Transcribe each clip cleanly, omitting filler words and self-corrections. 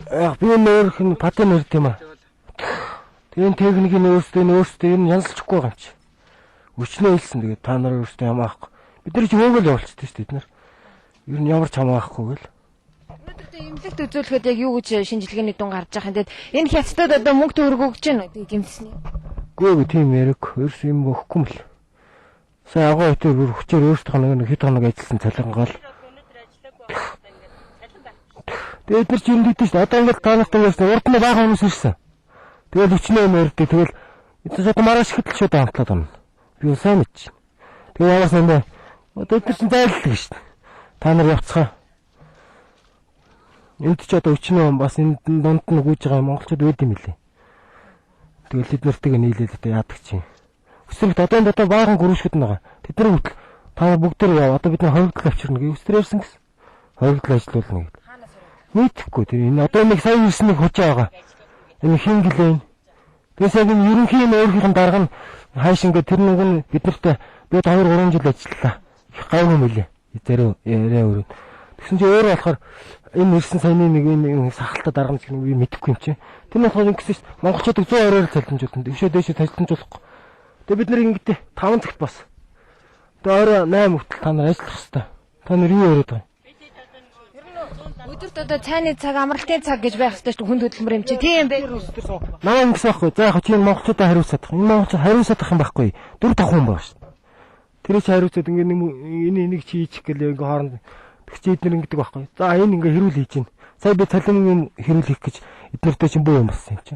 Яг би нөөрх нь патен нэрд юм аа. Тэгээ техникийн өөрсдөө энэ янзлчихгүй байгаа юм чи. Өчнөө хэлсэн тэгээд та нар өөрсдөө ямаахгүй. Бид нар ч өөгөл явуулчихсан шүү дээ бид нар. Ер нь ямар ч хамаахгүй гэл. Өнөөдөр имлэгт үзүүлэхэд яг юу гэж шинжилгээний дүн гарч байгаа юм. Тэгээд энэ хятадд одоо мөнгө төгрөг өгч байна уу гэмтсэний? Гүйг тийм яриг ерөөс юм өгөхгүй юм л. Сая агуу өтөр хүчээр өөрсдөө нэг хэд хоног ажилласан цалингаал. Тэгээд бид нар ч юм дийдэж шүү дээ. Одоо ингээд та нартай ярьсан урд нь бага хүмүүс ирсэн. Тэгээд өчнөө мөрдөө тэгэл эцэс одоо маргааш ихэд л шууд хамтлаад байна. Би сайн мэдчих. Тэгээд яваас нэ одоо бид чинь зайлдаг шүү дээ. Та нар явцгаа. Энд ч одоо өчнөө бас энэ дунд нь гүйж байгаа монголчууд байд юм лээ. Тэгэл бид нартайг нийлээд одоо яадаг чинь. Өсрөлт одоо энэ баахан гөрөшгөд байгаа. Тэд нар хөтл та нар бүгд төр яа. Одоо бид нар хоригдол авчирна гэж өсдөр ярьсан гэсэн. Хоригдол ажиллуулна гэж. Мэдхгүй тэр энэ одоо нэг сая ирсэн нэг хожоо байгаа. Энэ хин гэлээ. Тэгээс яг энэ ерөнхий юм өөрийнх нь дарга нь хайш ингээд тэр нэг нь бид нартай бид 2-3 жил ажиллалаа. Их гайгүй мөлий. Зарим яриа өрөө. Тэгсэн чинь өөрөө болохоор энэ ирсэн саяны нэг энэ сахалта дарга нь би мэдэхгүй юм чи. Тэр нь болохоор ингэсэн шүү дээ. Монголчууд 120-оор цалинжуулна. Дэвшээ дэшээ цалинжуулахгүй. Тэгээ бид нар ингэдэй 5 цагт бас. Тэгээ орой 8 хүртэл та нар ажиллах хэрэгтэй. Та нар юу яриад байгаа юм? Өдөрт одоо цайны цаг, амралтын цаг гэж байх хэрэгтэй шүү дээ. Хүнд хөдөлмөр юм чи. Тийм байх. Намаа ингэсэн байхгүй. За яг чи монголчуудаа хариуцаад байгаа. Энэ монголчууд хариуцаад байгаа юм байхгүй. 4-5 хүн байгаа шүү дээ. Тэр чи хариуцаад ингэ энийг чи хийчих гэлээ ингэ хооронд тэгчээ эднэр ингэдэг байхгүй. За энэ ингэ хэрүүл хийж гин. Сая би цалин юм хэрүүл хийх гэж эднэртэй чинь буу юм болсон юм чи.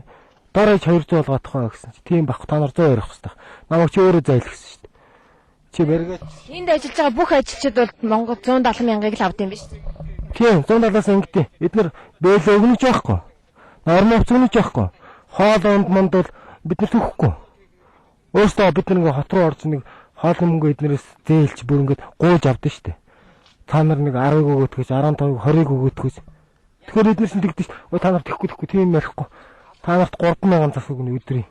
Дараач 200 болгох тухай гэсэн чи. Тийм байхгүй. Та нар 100 ярих хэрэгтэй. Намайг чи өөрөө зайл гэсэн шүү дээ. Чи бэргээд энд ажиллаж байгаа бүх ажилчид бол Монгол 170 мянгаыг л авд юм биш үү? Тийм 170-аас ингэдэй. Эднэр бэлээ өгнөж яахгүй. Нормов зөвнөж яахгүй. Хоол унд манд бол бид нар төгөхгүй. Өөрөөсөө бид нэг хот руу орж нэг хоол мөнгө эднэрээс зээлч бүр ингээд гууж авдсан шүү дээ. Та нар нэг 10-ыг өгөөд гэж 15-ыг 20-ыг өгөөд гэж. Тэгэхээр эднэрс нь тэгдэж шүү. Та нар тэхгүй тийм ярихгүй. Та нарт 30000 зас өгнө өдрийн.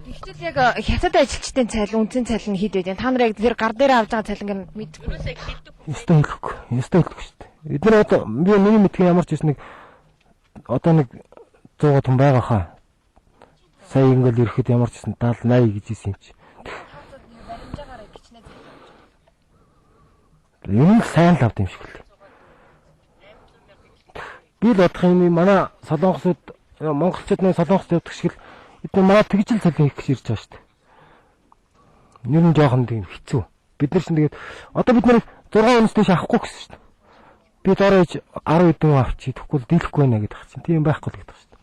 Гэхдээ яг хятад ажилчдын цалин, үнцэн цалин хэд вэ? Та нар яг тэр гар дээр авж байгаа цалин мэдгүй. Ястаа хэлэхгүй. Ястаа хэлэхгүй шүү дээ. Эдгээр одоо би миний мэдхийн ямар ч юм нэг одоо нэг 100 хүн байгаа хаа. Сая ингээл ирэхэд ямар ч юм 70 80 гэж ийсэн юм чи. Энэ сайн л авд юм шиг л. Би л бодох юм манай солонгосууд монголчууд нэг солонгост явдаг шиг л эдгээр манай тэгжил цалин хийх гэж ирж байгаа шүү дээ. Нэр нь жоохон тийм хэцүү. Бид нар чинь тэгээд одоо бид нар 6 өнөс дэш авахгүй гэсэн шүү дээ. Би дөрөж 10 хэдэн авчи тэгэхгүй дийлэхгүй байна гэдэг чинь. Тийм байхгүй л гэдэг шүү дээ.